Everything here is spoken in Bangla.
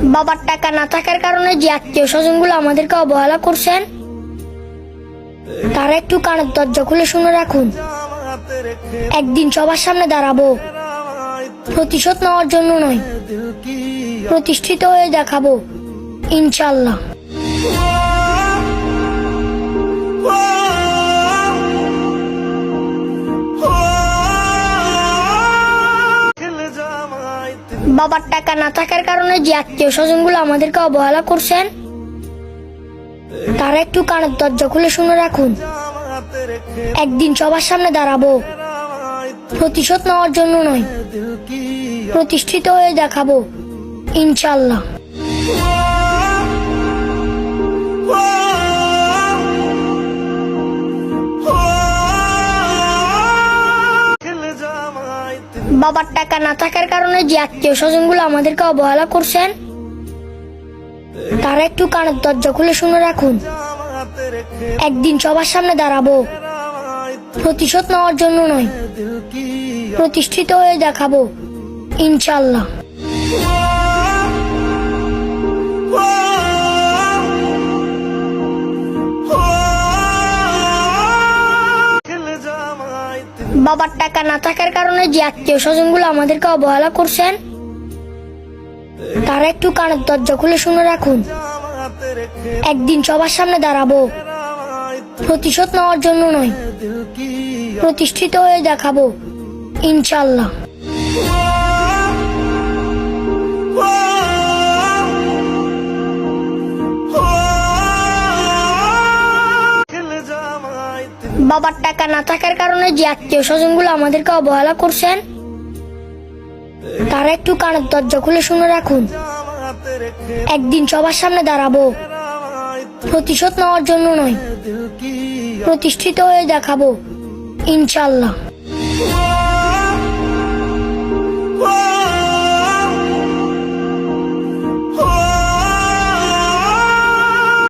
বাবার টাকা না থাকার কারণে যে আত্মীয় স্বজনগুলো আমাদেরকে অবহেলা করছেন, তারা একটু কানের দরজা খুলে শুনে রাখুন। একদিন সবার সামনে দাঁড়াবো, প্রতিশোধ নেওয়ার জন্য নয়, প্রতিষ্ঠিত হয়ে দেখাবো ইনশাল্লাহ। বাবার টাকা না থাকার কারণে যে আত্মীয় স্বজনগুলো আমাদেরকে অবহেলা করছেন, তারা একটু কানের দরজা খুলে শুনে রাখুন। একদিন সবার সামনে দাঁড়াবো, প্রতিশোধ নেওয়ার জন্য নয়, প্রতিষ্ঠিত হয়ে দেখাবো ইনশাল্লাহ। বাবার টাকা না থাকার কারণে যে আত্মীয় স্বজনগুলো আমাদেরকে অবহেলা করছেন, তারা একটু কানের দরজা খুলে শুনে রাখুন। একদিন সবার সামনে দাঁড়াবো, প্রতিশোধ নেওয়ার জন্য নয়, প্রতিষ্ঠিত হয়ে দেখাবো ইনশাল্লাহ। বাবার টাকা না থাকার কারণে যে আত্মীয় স্বজনগুলো আমাদেরকে অবহেলা করছেন, তারা একটু কানের দরজা খুলে শুনে রাখুন। একদিন সবার সামনে দাঁড়াবো, প্রতিশোধ নেওয়ার জন্য নয়, প্রতিষ্ঠিত হয়ে দেখাবো ইনশাল্লাহ। বাবার টাকা না থাকার কারণে যে আত্মীয় স্বজনগুলো আমাদেরকে অবহেলা করছেন, তারা একটু কানের দরজা খুলে শুনে রাখুন। একদিন সবার সামনে দাঁড়াবো, প্রতিশোধ নেওয়ার জন্য নয়, প্রতিষ্ঠিত হয়ে দেখাবো ইনশাল্লাহ।